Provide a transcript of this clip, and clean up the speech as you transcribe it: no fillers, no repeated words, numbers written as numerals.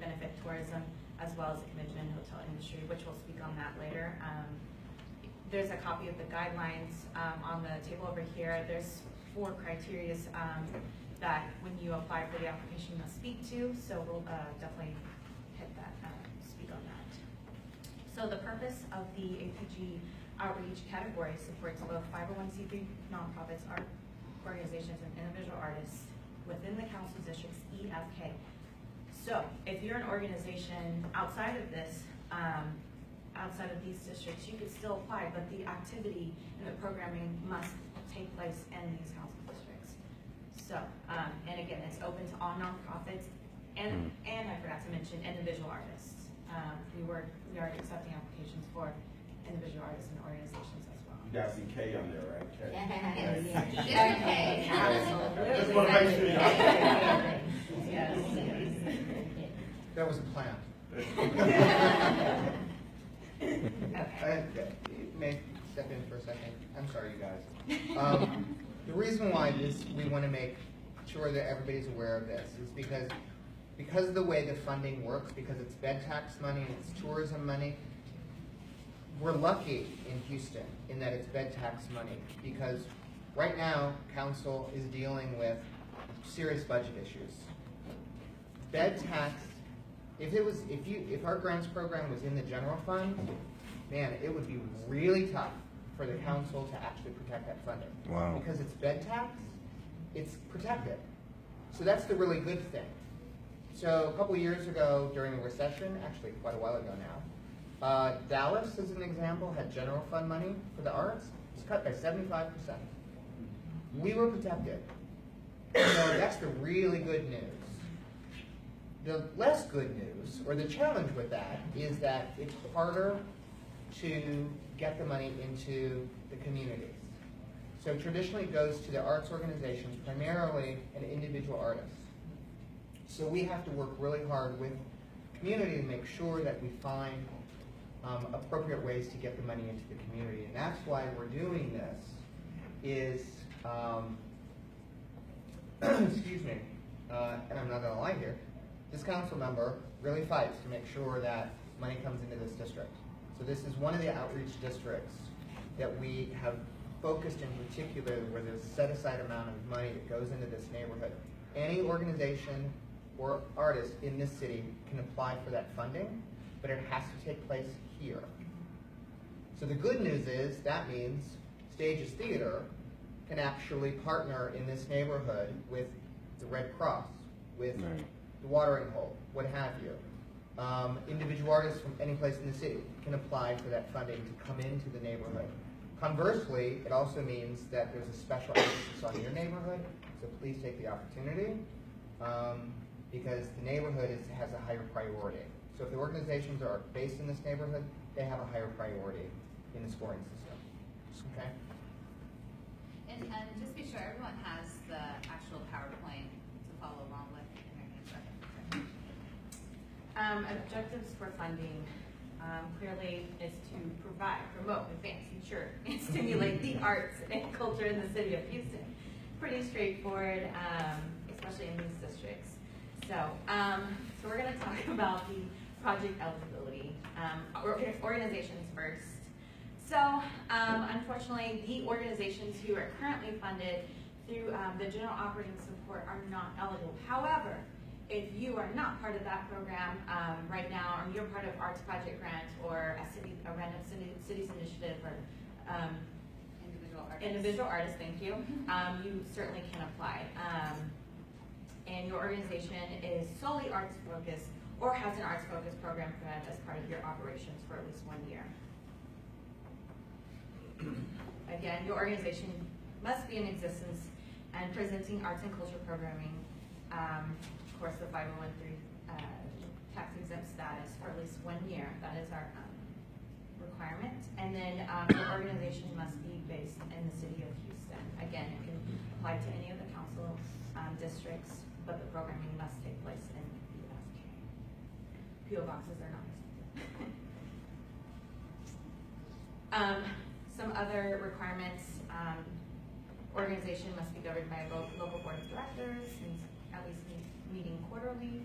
benefit tourism as well as the convention and hotel industry, which we'll speak on that later. There's a copy of the guidelines on the table over here. There's 4 criteria that when you apply for the application you must speak to, so we'll definitely hit that, speak on that. So the purpose of the APG outreach category supports both 501c3 nonprofits, art organizations, and individual artists within the council district's EFK. So if you're an organization outside of this, outside of these districts, you could still apply, but the activity and the programming must take place in these council districts. So, and again, it's open to all nonprofits, and I forgot to mention individual artists. We are accepting applications for individual artists and organizations as well. You got some K on there, right? K. Yes. Absolutely. Just want to make sure y'all. Yes. That was a plan. Okay. May I step in for a second? I'm sorry, you guys. The reason why we want to make sure that everybody's aware of this is because of the way the funding works, because it's bed tax money and it's tourism money. We're lucky in Houston in that it's bed tax money, because right now council is dealing with serious budget issues. Bed tax, if our grants program was in the general fund, man, it would be really tough for the council to actually protect that funding. Wow. Because it's bed tax, it's protected. So that's the really good thing. So a couple of years ago during the recession, actually quite a while ago now, Dallas, as an example, had general fund money for the arts. It was cut by 75%. We were protected. So that's the really good news. The less good news, or the challenge with that, is that it's harder to get the money into the communities. So traditionally it goes to the arts organizations, primarily and individual artists. So we have to work really hard with the community to make sure that we find appropriate ways to get the money into the community. And that's why we're doing this, is, excuse me, and I'm not gonna lie here, this council member really fights to make sure that money comes into this district. So this is one of the outreach districts that we have focused in particular, where there's a set aside amount of money that goes into this neighborhood. Any organization or artist in this city can apply for that funding, but it has to take place here. So the good news is that means Stages Theater can actually partner in this neighborhood with the Red Cross, with the Watering Hole, what have you. Individual artists from any place in the city can apply for that funding to come into the neighborhood. Conversely, it also means that there's a special emphasis on your neighborhood, so please take the opportunity, because the neighborhood has a higher priority. So if the organizations are based in this neighborhood, they have a higher priority in the scoring system. Okay? And just be sure everyone has the actual PowerPoint to follow along with in their hands. Objectives for funding clearly is to provide, promote, advance, ensure, and stimulate the arts and culture in the city of Houston. Pretty straightforward, especially in these districts. So we're going to talk about the project eligibility. Organizations first. So unfortunately, the organizations who are currently funded through the general operating support are not eligible. However, if you are not part of that program right now, or you're part of Arts Project Grant or a random cities initiative, or individual artists, thank you, you certainly can apply. And your organization is solely arts focused or has an arts focused program planned as part of your operations for at least 1 year. Again, your organization must be in existence and presenting arts and culture programming, of course, the 501(c)(3) tax exempt status for at least 1 year. That is our requirement. And then your organization must be based in the city of Houston. Again, it can apply to any of the council districts, but the programming must take place in EFK. PO boxes are not accepted. Some other requirements: organization must be governed by a local board of directors, and at least meeting quarterly.